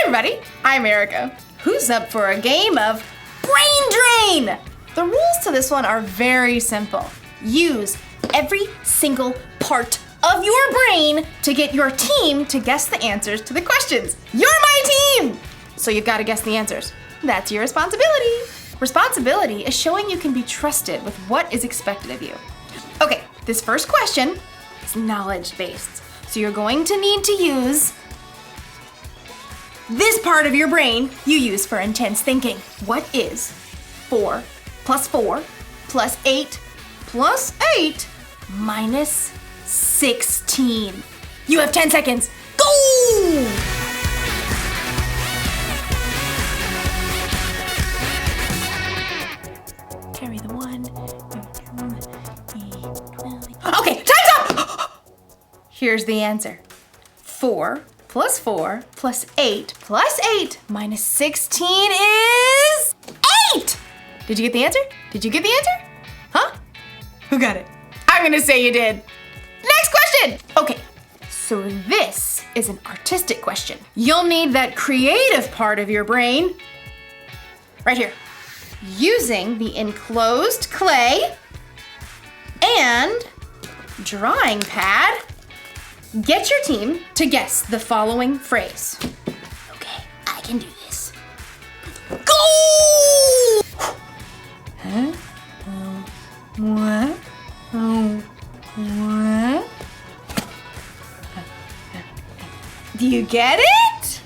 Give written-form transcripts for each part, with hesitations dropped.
everybody, I'm Erica. Who's up for a game of Brain Drain? The rules to this one are very simple. Use every single part of your brain to get your team to guess the answers to the questions. You're my team! So you've got to guess the answers. That's your responsibility. Responsibility is showing you can be trusted with what is expected of you. Okay, this first question is knowledge-based. So you're going to need to use this part of your brain you use for intense thinking. What is 4 plus 4 plus 8 plus 8 minus 16? You have 10 seconds. Go! Carry the 1. Okay, time's up! Here's the answer. 4 plus 4 plus 8 plus 8 minus 16 is 8! Did you get the answer? Did you get the answer? Huh? Who got it? I'm gonna say you did. Next question! Okay, so this is an artistic question. You'll need that creative part of your brain right here. Using the enclosed clay and drawing pad, get your team to guess the following phrase. Okay, I can do this. Go! Huh? What? What? Do you get it?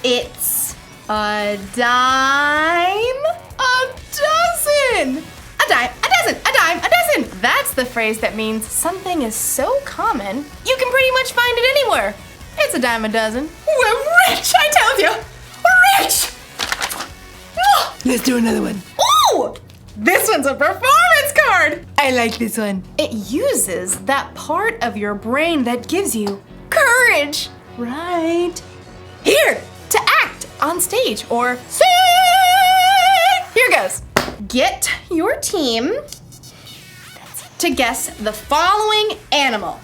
It's a dime a dozen. A dime a dozen. A dime a dozen. That's the phrase that means something is so common you can pretty much find it anywhere. It's a dime a dozen. We're rich, I tell you. We're rich. Let's do another one. Ooh! This one's a performance card. I like this one. It uses that part of your brain that gives you courage. Right here to act on stage or sing. Here goes. Get your team to guess the following animal.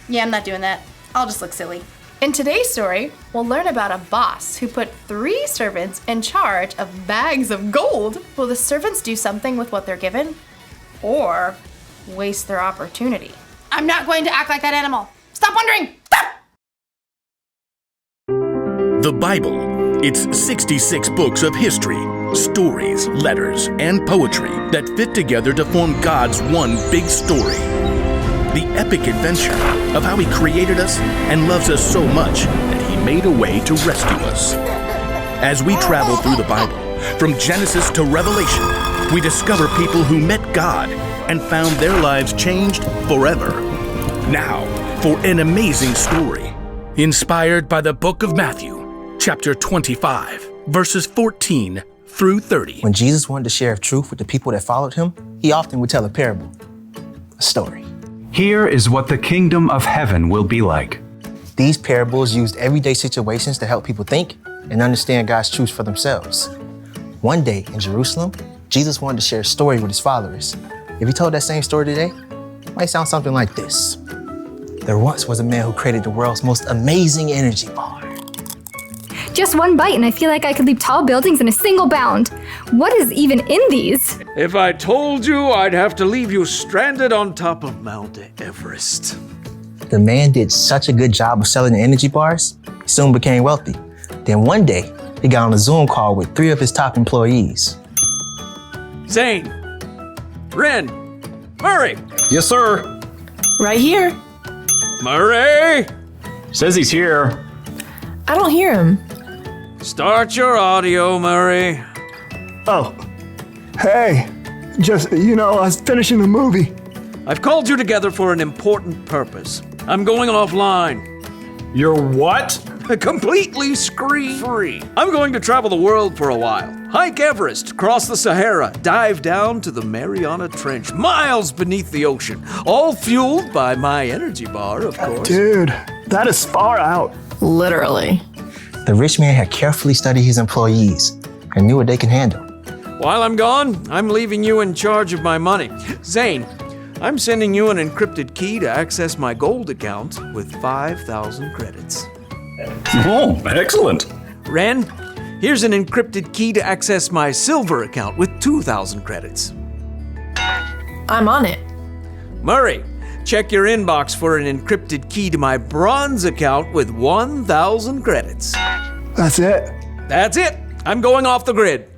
Yeah, I'm not doing that. I'll just look silly. In today's story, we'll learn about a boss who put 3 servants in charge of bags of gold. Will the servants do something with what they're given or waste their opportunity? I'm not going to act like that animal. Stop wondering. Stop! The Bible. It's 66 books of history, stories, letters, and poetry that fit together to form God's one big story. The epic adventure of how He created us and loves us so much that He made a way to rescue us. As we travel through the Bible, from Genesis to Revelation, we discover people who met God and found their lives changed forever. Now, for an amazing story, inspired by the book of Matthew, chapter 25, verses 14 through 30. When Jesus wanted to share truth with the people that followed Him, He often would tell a parable, a story. Here is what the kingdom of heaven will be like. These parables used everyday situations to help people think and understand God's truth for themselves. One day in Jerusalem, Jesus wanted to share a story with His followers. If He told that same story today, it might sound something like this. There once was a man who created the world's most amazing energy bar. Just one bite and I feel like I could leap tall buildings in a single bound. What is even in these? If I told you, I'd have to leave you stranded on top of Mount Everest. The man did such a good job of selling the energy bars, he soon became wealthy. Then one day, he got on a Zoom call with 3 of his top employees. Zane, Ren, Murray. Yes, sir. Right here. Murray, Says he's here. I don't hear him. start your audio, Murray. Oh, hey, just, I was finishing the movie. I've called you together for an important purpose. I'm going offline. You're what? Completely screen-free. I'm going to travel the world for a while. Hike Everest, cross the Sahara, dive down to the Mariana Trench, miles beneath the ocean, all fueled by my energy bar, of course. Dude, that is far out. Literally. The rich man had carefully studied his employees and knew what they can handle. While I'm gone, I'm leaving you in charge of my money. Zane, I'm sending you an encrypted key to access my gold account with 5,000 credits. Oh, excellent. Ren, here's an encrypted key to access my silver account with 2,000 credits. I'm on it. Murray, check your inbox for an encrypted key to my bronze account with 1,000 credits. That's it. That's it. I'm going off the grid.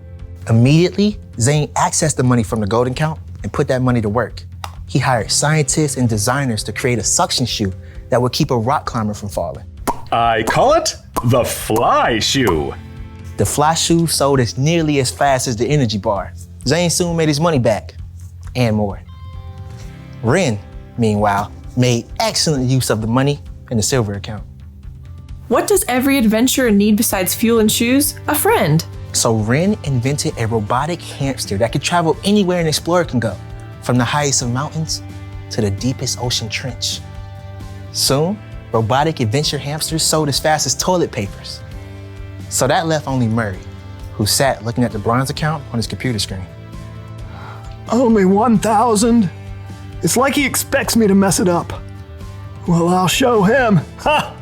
Immediately, Zane accessed the money from the gold account and put that money to work. He hired scientists and designers to create a suction shoe that would keep a rock climber from falling. I call it the fly shoe. The fly shoe sold as nearly as fast as the energy bar. Zane soon made his money back, and more. Ren, meanwhile, made excellent use of the money in the silver account. What does every adventurer need besides fuel and shoes? A friend. So Ren invented a robotic hamster that could travel anywhere an explorer can go, from the highest of mountains to the deepest ocean trench. Soon, robotic adventure hamsters sold as fast as toilet papers. So that left only Murray, who sat looking at the bronze account on his computer screen. Only 1,000? It's like he expects me to mess it up. Well, I'll show him. Ha!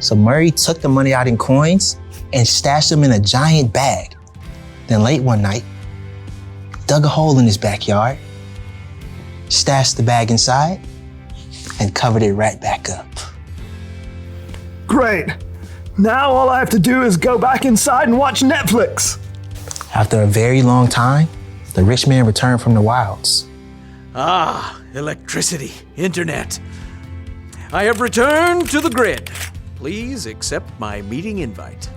So Murray took the money out in coins and stashed them in a giant bag. Then late one night, dug a hole in his backyard, stashed the bag inside, and covered it right back up. Great. Now all I have to do is go back inside and watch Netflix. After a very long time, the rich man returned from the wilds. Ah, electricity, internet. I have returned to the grid. Please accept my meeting invite.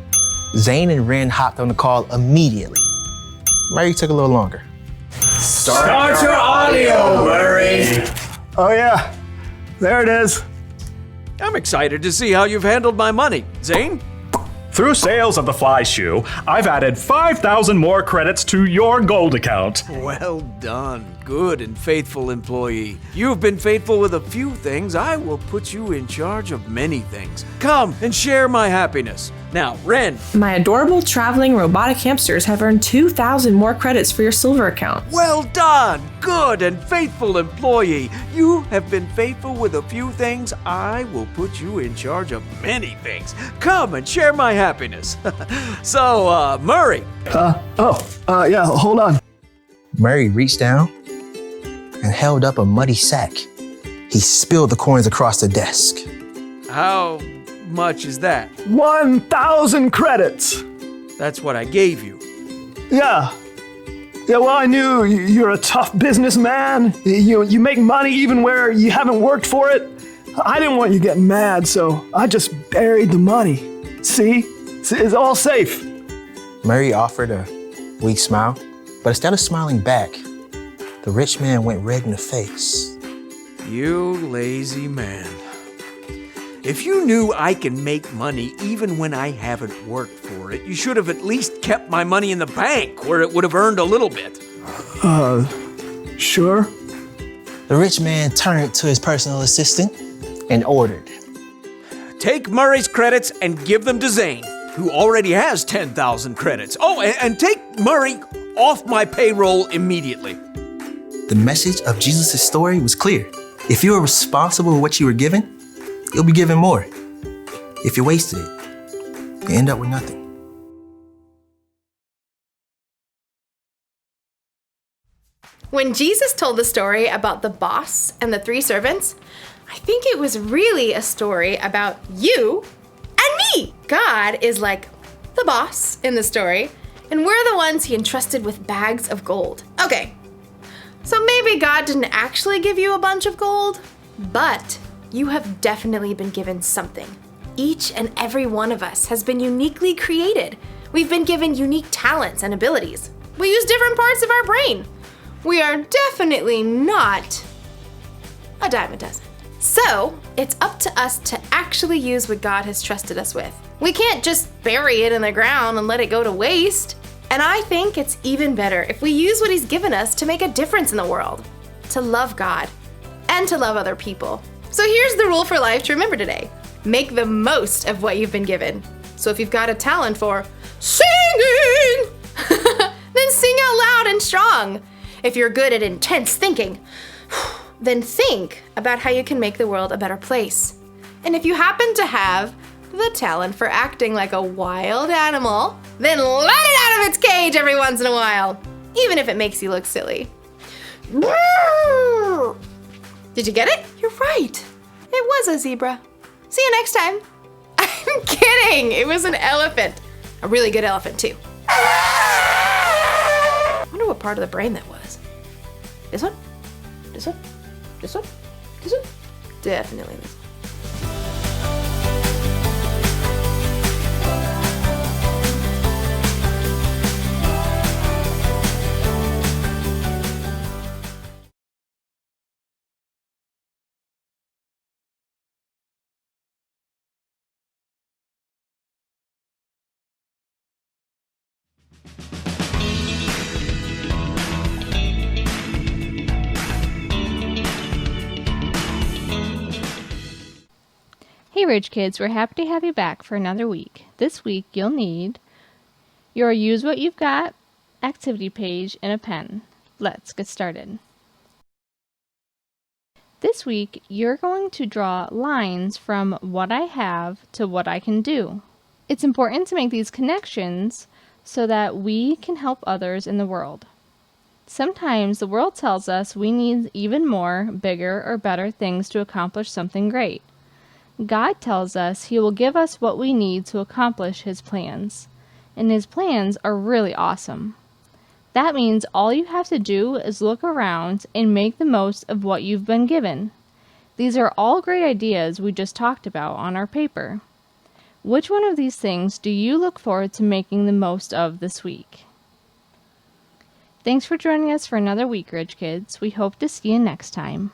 Zane and Ren hopped on the call immediately. Murray took a little longer. Start your audio, Murray. Oh yeah, there it is. I'm excited to see how you've handled my money. Zane? Through sales of the fly shoe, I've added 5,000 more credits to your gold account. Well done, good and faithful employee. You've been faithful with a few things. I will put you in charge of many things. Come and share my happiness. Now, Ren. My adorable traveling robotic hamsters have earned 2,000 more credits for your silver account. Well done, good and faithful employee. You have been faithful with a few things. I will put you in charge of many things. Come and share my happiness. So, Murray. Yeah, hold on. Murray reached down and held up a muddy sack. He spilled the coins across the desk. How much is that? 1,000 credits. That's what I gave you. Yeah. Yeah, well, I knew you're a tough businessman. You make money even where you haven't worked for it. I didn't want you getting mad, so I just buried the money. See? It's all safe. Murray offered a weak smile, but instead of smiling back, the rich man went red in the face. You lazy man. If you knew I can make money even when I haven't worked for it, you should have at least kept my money in the bank where it would have earned a little bit. Sure. The rich man turned to his personal assistant and ordered. Take Murray's credits and give them to Zane, who already has 10,000 credits. Oh, and take Murray off my payroll immediately. The message of Jesus' story was clear. If you are responsible for what you were given, you'll be given more. If you wasted it, you end up with nothing. When Jesus told the story about the boss and the 3 servants, I think it was really a story about you and me. God is like the boss in the story, and we're the ones he entrusted with bags of gold. Okay, so maybe God didn't actually give you a bunch of gold, but you have definitely been given something. Each and every one of us has been uniquely created. We've been given unique talents and abilities. We use different parts of our brain. We are definitely not a dime a dozen. So, it's up to us to actually use what God has trusted us with. We can't just bury it in the ground and let it go to waste. And I think it's even better if we use what he's given us to make a difference in the world, to love God, and to love other people. So here's the rule for life to remember today. Make the most of what you've been given. So if you've got a talent for singing, then sing out loud and strong. If you're good at intense thinking, then think about how you can make the world a better place. And if you happen to have the talent for acting like a wild animal, then let it out of its cage every once in a while, even if it makes you look silly. Did you get it? You're right. It was a zebra. See you next time. I'm kidding. It was an elephant. A really good elephant, too. I wonder what part of the brain that was. This one? This one? This one? This one? Definitely this one. Hey RigeKids, we're happy to have you back for another week. This week you'll need your Use What You've Got activity page and a pen. Let's get started. This week you're going to draw lines from what I have to what I can do. It's important to make these connections so that we can help others in the world. Sometimes the world tells us we need even more, bigger, or better things to accomplish something great. God tells us He will give us what we need to accomplish His plans, and His plans are really awesome. That means all you have to do is look around and make the most of what you've been given. These are all great ideas we just talked about on our paper. Which one of these things do you look forward to making the most of this week? Thanks for joining us for another week, RigeKids. We hope to see you next time.